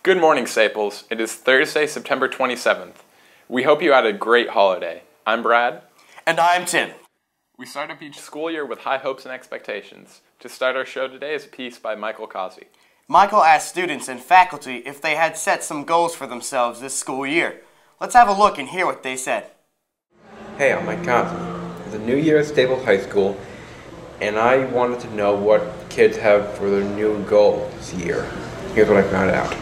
Good morning, Staples. It is Thursday, September 27th. We hope you had a great holiday. I'm Brad. And I'm Tim. We start up each school year with high hopes and expectations. To start our show today is a piece by Michael Cozzi. Michael asked students and faculty if they had set some goals for themselves this school year. Let's have a look and hear what they said. Hey, I'm Mike Cozzi. It's a new year at Staples High School, and I wanted to know what kids have for their new goal this year. Here's what I found out.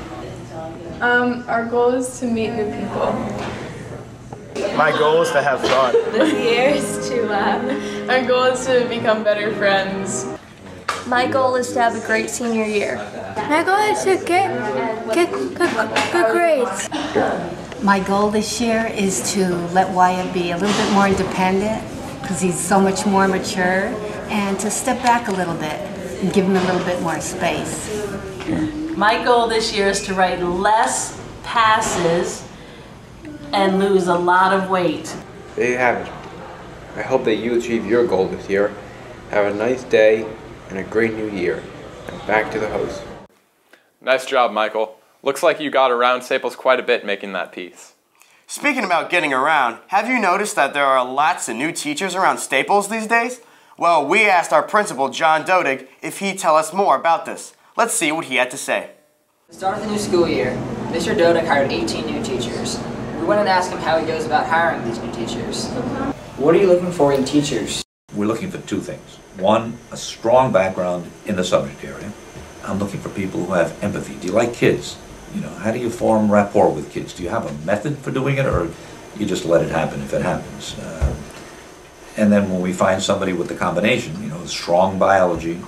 Our goal is to meet new people. My goal is to have fun. This year is to laugh. Our goal is to become better friends. My goal is to have a great senior year. My goal is to get good grades. My goal this year is to let Wyatt be a little bit more independent because he's so much more mature, and to step back a little bit and give him a little bit more space. My goal this year is to write less passes and lose a lot of weight. There you have it. I hope that you achieve your goal this year. Have a nice day and a great new year. And back to the host. Nice job, Michael. Looks like you got around Staples quite a bit making that piece. Speaking about getting around, have you noticed that there are lots of new teachers around Staples these days? Well, we asked our principal, John Dodig, if he'd tell us more about this. Let's see what he had to say. To start the new school year, Mr. Dodig hired 18 new teachers. We went and asked him how he goes about hiring these new teachers. What are you looking for in teachers? We're looking for two things. One, a strong background in the subject area. I'm looking for people who have empathy. Do you like kids? You know, how do you form rapport with kids? Do you have a method for doing it, or you just let it happen if it happens? And then when we find somebody with the combination, you know, a strong biology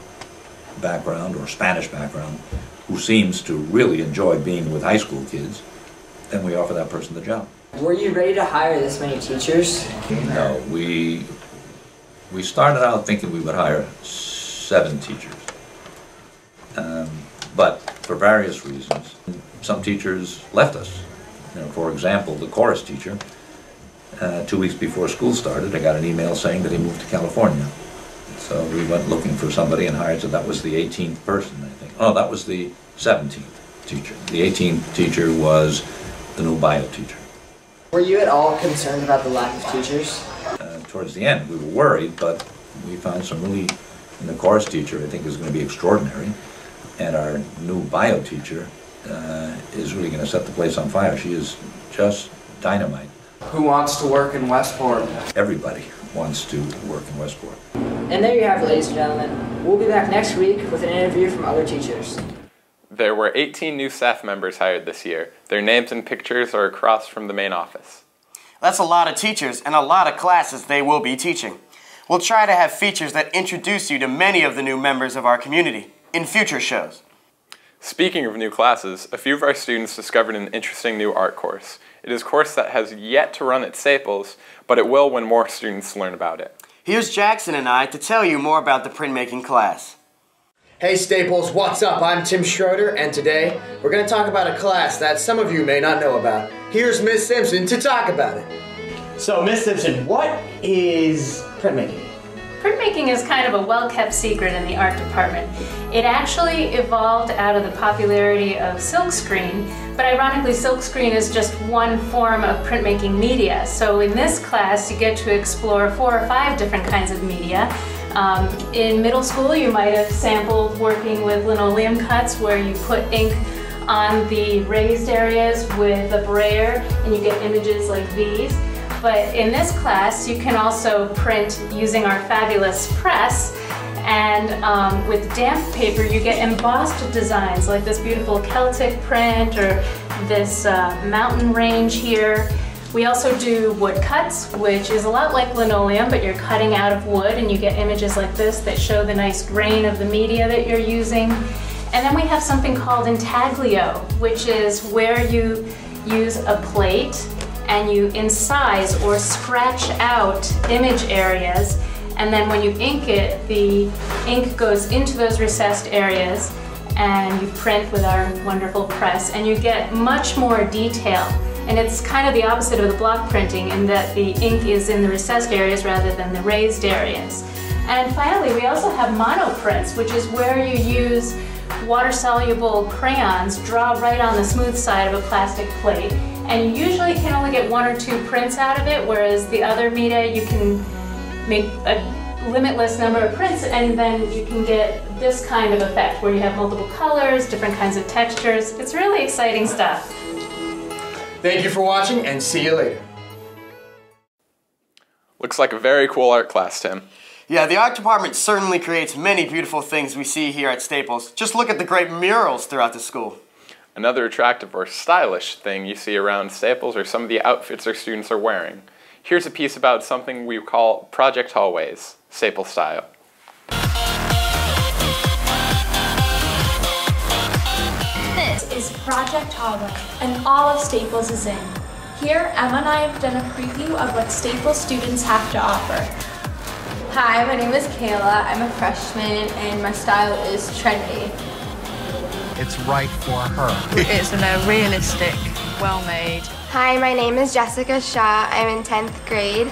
background or Spanish background, who seems to really enjoy being with high school kids, then we offer that person the job. Were you ready to hire this many teachers? No, we started out thinking we would hire 7 teachers. But for various reasons, some teachers left us. You know, for example, the chorus teacher, 2 weeks before school started, I got an email saying that he moved to California. So we went looking for somebody and hired, so that was the 18th person, I think. Oh, that was the 17th teacher. The 18th teacher was the new bio teacher. Were you at all concerned about the lack of teachers? Towards the end, we were worried, but we found some really, and the chorus teacher I think is going to be extraordinary, and our new bio teacher is really going to set the place on fire. She is just dynamite. Who wants to work in Westport? Everybody wants to work in Westport. And there you have it, ladies and gentlemen. We'll be back next week with an interview from other teachers. There were 18 new staff members hired this year. Their names and pictures are across from the main office. That's a lot of teachers and a lot of classes they will be teaching. We'll try to have features that introduce you to many of the new members of our community in future shows. Speaking of new classes, a few of our students discovered an interesting new art course. It is a course that has yet to run at Staples, but it will when more students learn about it. Here's Jackson and I to tell you more about the printmaking class. Hey Staples, what's up? I'm Tim Schroeder, and today we're going to talk about a class that some of you may not know about. Here's Miss Simpson to talk about it. So, Miss Simpson, what is printmaking? Printmaking is kind of a well-kept secret in the art department. It actually evolved out of the popularity of silkscreen, but ironically silkscreen is just one form of printmaking media. So in this class you get to explore 4 or 5 different kinds of media. In middle school you might have sampled working with linoleum cuts where you put ink on the raised areas with a brayer and you get images like these. But in this class, you can also print using our fabulous press, and with damp paper you get embossed designs like this beautiful Celtic print or this mountain range here. We also do wood cuts, which is a lot like linoleum, but you're cutting out of wood and you get images like this that show the nice grain of the media that you're using. And then we have something called intaglio, which is where you use a plate and you incise or scratch out image areas, and then when you ink it, the ink goes into those recessed areas and you print with our wonderful press and you get much more detail. And it's kind of the opposite of the block printing in that the ink is in the recessed areas rather than the raised areas. And finally, we also have monoprints, which is where you use water-soluble crayons draw right on the smooth side of a plastic plate. And you usually can only get 1 or 2 prints out of it, whereas the other media you can make a limitless number of prints, and then you can get this kind of effect where you have multiple colors, different kinds of textures. It's really exciting stuff. Thank you for watching, and see you later. Looks like a very cool art class, Tim. Yeah, the art department certainly creates many beautiful things we see here at Staples. Just look at the great murals throughout the school. Another attractive or stylish thing you see around Staples are some of the outfits our students are wearing. Here's a piece about something we call Project Hallways, Staples style. This is Project Hallway, and all of Staples is in. Here, Emma and I have done a preview of what Staples students have to offer. Hi, my name is Kayla. I'm a freshman and my style is trendy. It's right for her. It's realistic, well-made. Hi, my name is Jessica Shaw. I'm in 10th grade,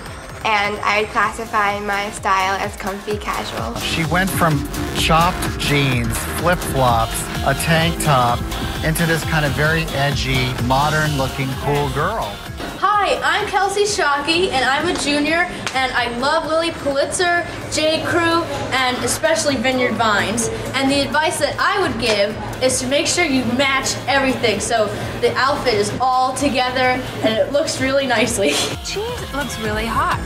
and I would classify my style as comfy casual. She went from chopped jeans, flip-flops, a tank top, into this kind of very edgy, modern-looking, cool girl. Hi, I'm Kelsey Shockey, and I'm a junior, and I love Lily Pulitzer, J. Crew, and especially Vineyard Vines. And the advice that I would give is to make sure you match everything so the outfit is all together and it looks really nicely. She looks really hot.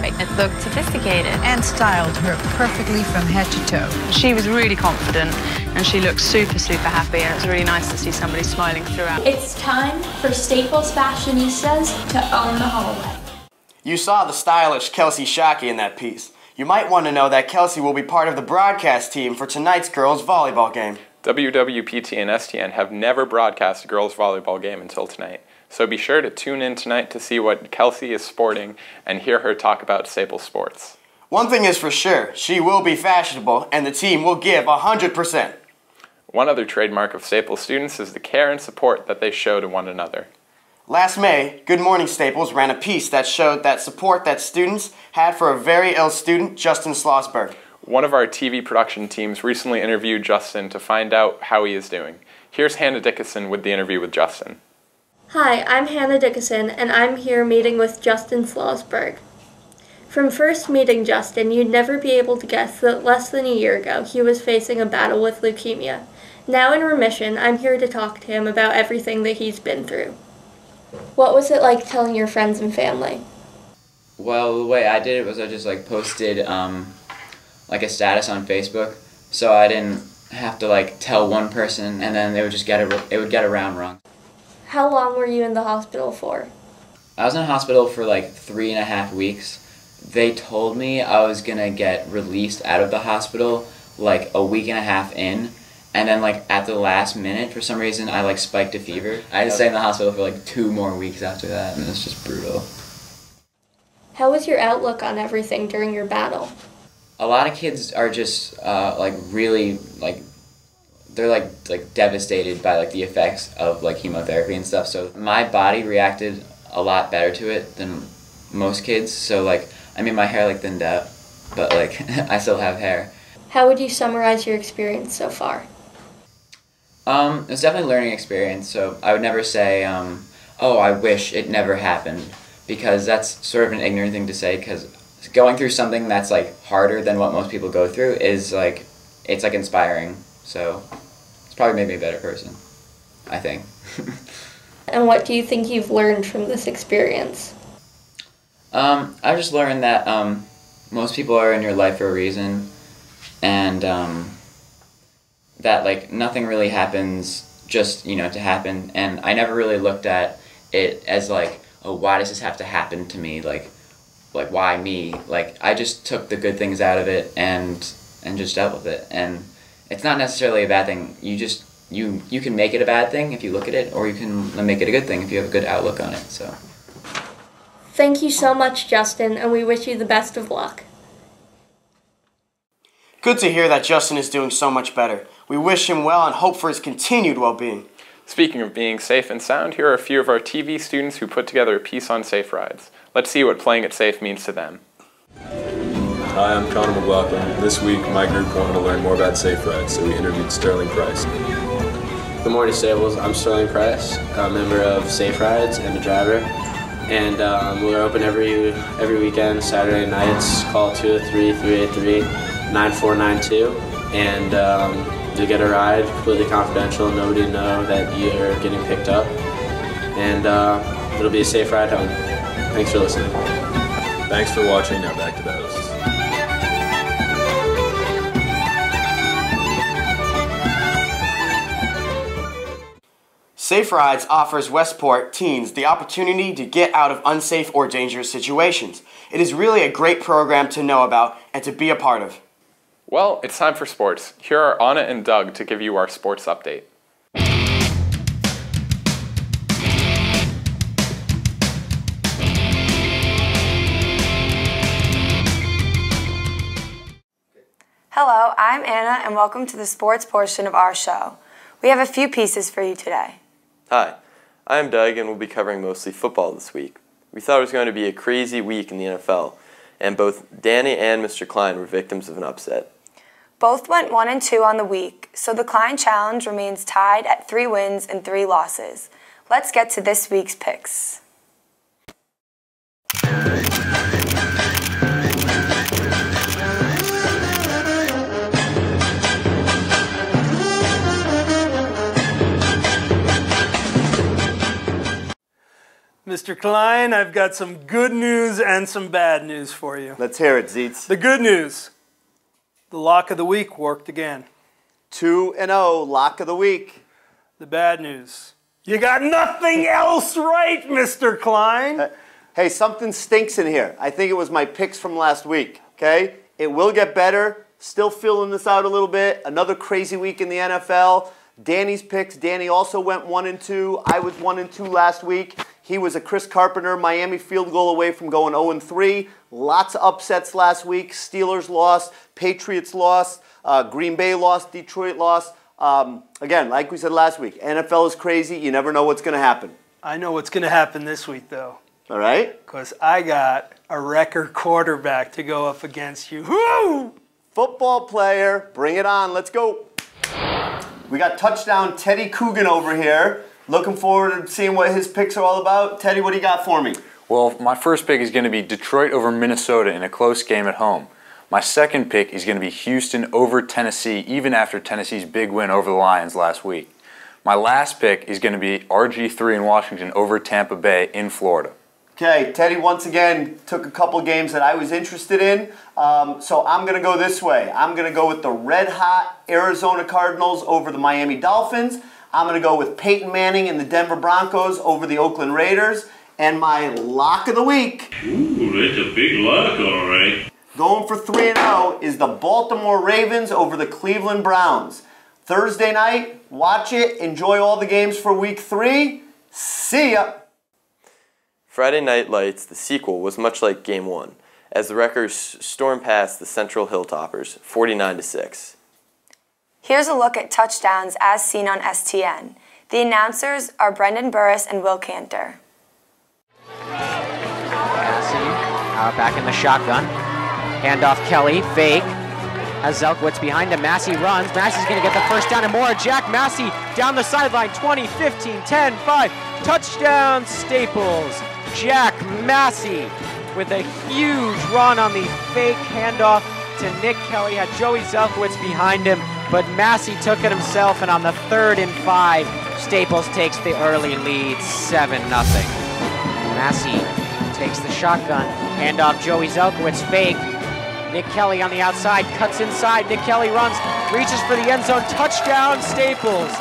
It looked sophisticated. And styled her perfectly from head to toe. She was really confident and she looked super, super happy, and it was really nice to see somebody smiling throughout. It's time for Staples fashionistas to own the hallway. You saw the stylish Kelsey Shockey in that piece. You might want to know that Kelsey will be part of the broadcast team for tonight's girls volleyball game. WWPT and STN have never broadcast a girls volleyball game until tonight. So be sure to tune in tonight to see what Kelsey is sporting and hear her talk about Staples sports. One thing is for sure, she will be fashionable and the team will give 100%. One other trademark of Staples students is the care and support that they show to one another. Last May, Good Morning Staples ran a piece that showed that support that students had for a very ill student, Justin Slosberg. One of our TV production teams recently interviewed Justin to find out how he is doing. Here's Hannah Dickinson with the interview with Justin. Hi, I'm Hannah Dickinson, and I'm here meeting with Justin Slosberg. From first meeting Justin, you'd never be able to guess that less than a year ago he was facing a battle with leukemia. Now in remission, I'm here to talk to him about everything that he's been through. What was it like telling your friends and family? Well, the way I did it was I just posted a status on Facebook, so I didn't have to tell one person and then it would get around wrong. How long were you in the hospital for? I was in the hospital for 3.5 weeks. They told me I was gonna get released out of the hospital a week and a half in, and then at the last minute, for some reason, I spiked a fever. I had to stay in the hospital for 2 more weeks after that, and it was just brutal. How was your outlook on everything during your battle? A lot of kids are just really they're devastated by the effects of chemotherapy and stuff. So my body reacted a lot better to it than most kids. So I mean, my hair thinned out, but I still have hair. How would you summarize your experience so far? It was definitely a learning experience. So I would never say, oh, I wish it never happened, because that's sort of an ignorant thing to say, because going through something that's harder than what most people go through is it's inspiring. So it's probably made me a better person, I think. And what do you think you've learned from this experience? I've just learned that most people are in your life for a reason, and that nothing really happens just to happen. And I never really looked at it as oh, why does this have to happen to me? Why me? I just took the good things out of it and just dealt with it. And it's not necessarily a bad thing. You can make it a bad thing if you look at it, or you can make it a good thing if you have a good outlook on it. So. Thank you so much, Justin, and we wish you the best of luck. Good to hear that Justin is doing so much better. We wish him well and hope for his continued well-being. Speaking of being safe and sound, here are a few of our TV students who put together a piece on safe rides. Let's see what playing it safe means to them. Hi, I'm Connor McLaughlin. This week, my group wanted to learn more about safe rides, so we interviewed Sterling Price. Good morning, Stables. I'm Sterling Price, a member of Safe Rides and a driver. And we're open every weekend, Saturday nights. Call 203-383-9492. And you get a ride, completely confidential. Nobody will know that you're getting picked up. And it'll be a safe ride home. Thanks for listening. Thanks for watching. Now back to the hosts. Safe Rides offers Westport teens the opportunity to get out of unsafe or dangerous situations. It is really a great program to know about and to be a part of. Well, it's time for sports. Here are Anna and Doug to give you our sports update. Hello, I'm Anna and welcome to the sports portion of our show. We have a few pieces for you today. Hi, I'm Doug and we'll be covering mostly football this week. We thought it was going to be a crazy week in the NFL, and both Danny and Mr. Klein were victims of an upset. Both went 1-2 on the week, so the Klein Challenge remains tied at 3 wins and 3 losses. Let's get to this week's picks. Mr. Klein, I've got some good news and some bad news for you. Let's hear it, Zeets. The good news, the lock of the week worked again. 2-0, lock of the week. The bad news, you got nothing else right, Mr. Klein. Hey, something stinks in here. I think it was my picks from last week, okay? It will get better. Still feeling this out a little bit. Another crazy week in the NFL. Danny's picks. Danny also went 1-2. I was 1-2 last week. He was a Chris Carpenter Miami field goal away from going 0-3. Lots of upsets last week. Steelers lost. Patriots lost. Green Bay lost. Detroit lost. Again, like we said last week, NFL is crazy. You never know what's going to happen. I know what's going to happen this week, though. All right? Because I got a record quarterback to go up against you. Woo! Football player. Bring it on. Let's go. We got touchdown Teddy Coogan over here. Looking forward to seeing what his picks are all about. Teddy, what do you got for me? Well, my first pick is going to be Detroit over Minnesota in a close game at home. My second pick is going to be Houston over Tennessee, even after Tennessee's big win over the Lions last week. My last pick is going to be RG3 in Washington over Tampa Bay in Florida. Okay, Teddy once again took a couple games that I was interested in, so I'm going to go this way. I'm going to go with the red-hot Arizona Cardinals over the Miami Dolphins. I'm going to go with Peyton Manning and the Denver Broncos over the Oakland Raiders. And my lock of the week... Ooh, that's a big lock, all right. Going for 3-0 is the Baltimore Ravens over the Cleveland Browns. Thursday night, watch it. Enjoy all the games for Week 3. See ya! Friday Night Lights, the sequel, was much like Game 1, as the Wreckers stormed past the Central Hilltoppers, 49-6. Here's a look at touchdowns as seen on STN. The announcers are Brendan Burris and Will Cantor. Massey back in the shotgun. Handoff Kelly, fake. Has Zelkwitz behind him. Massey runs. Massey's going to get the first down and more. Jack Massey down the sideline. 20, 15, 10, 5. Touchdown Staples. Jack Massey with a huge run on the fake handoff to Nick Kelly. Had Joey Zelkwitz behind him, but Massey took it himself, and on the 3rd and 5, Staples takes the early lead, 7-0. Massey takes the shotgun. Handoff Joey Zelkwitz, fake. Nick Kelly on the outside, cuts inside. Nick Kelly runs, reaches for the end zone. Touchdown Staples.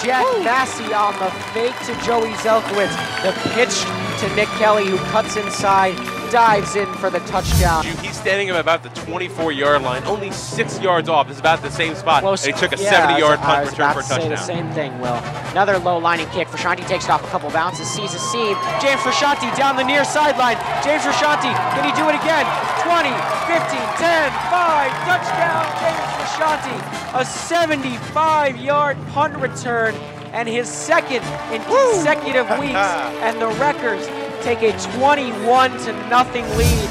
Jack Massey on the fake to Joey Zelkwitz. The pitch to Nick Kelly, who cuts inside, dives in for the touchdown. He's standing at about the 24-yard line, only 6 yards off. It's about the same spot. Close. And he took a 70-yard punt return for a touchdown. I was about to say the same thing, Will. Another low-lining kick. Frashanti takes it off a couple bounces, sees a seam. James Frashanti down the near sideline. James Frashanti, can he do it again? 20, 15, 10, 5, touchdown, James Frashanti. A 75-yard punt return, and his second in consecutive weeks, and the Wreckers take a 21-0 lead.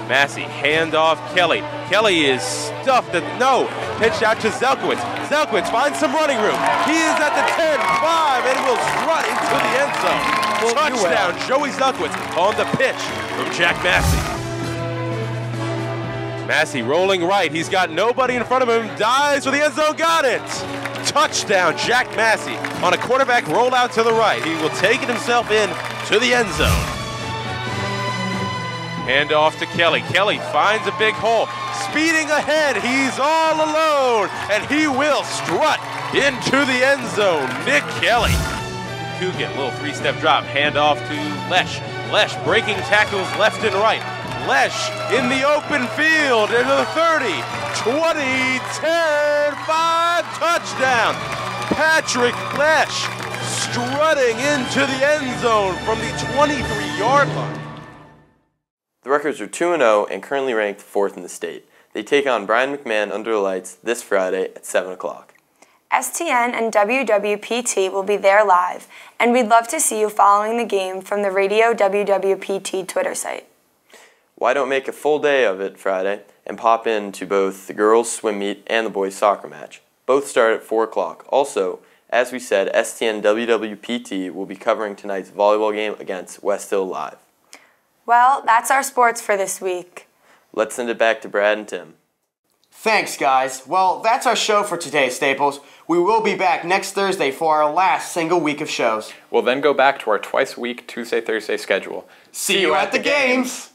Massey, handoff, Kelly. Kelly is stuffed at, no, pitched out to Zelkowitz. Zelkowitz finds some running room. He is at the 10-5 and will strut into the end zone. Touchdown, Joey Zelkowitz on the pitch from Jack Massey. Massey rolling right. He's got nobody in front of him. Dives for the end zone. Got it. Touchdown, Jack Massey on a quarterback rollout to the right. He will take it himself in to the end zone. Hand off to Kelly. Kelly finds a big hole. Speeding ahead. He's all alone. And he will strut into the end zone. Nick Kelly. Coogan, little three-step drop. Hand off to Lesh. Lesh breaking tackles left and right. Lesh in the open field into the 30, 20, 10, 5, touchdown. Patrick Lesh strutting into the end zone from the 23-yard line. The Rutgers are 2-0 and currently ranked 4th in the state. They take on Brian McMahon under the lights this Friday at 7 o'clock. STN and WWPT will be there live, and we'd love to see you following the game from the Radio WWPT Twitter site. Why don't make a full day of it Friday and pop in to both the girls' swim meet and the boys' soccer match. Both start at 4 o'clock. Also, as we said, STN WWPT will be covering tonight's volleyball game against West Hill live. Well, that's our sports for this week. Let's send it back to Brad and Tim. Thanks, guys. Well, that's our show for today, Staples. We will be back next Thursday for our last single week of shows. We'll then go back to our twice-a-week Tuesday-Thursday schedule. See you at the games!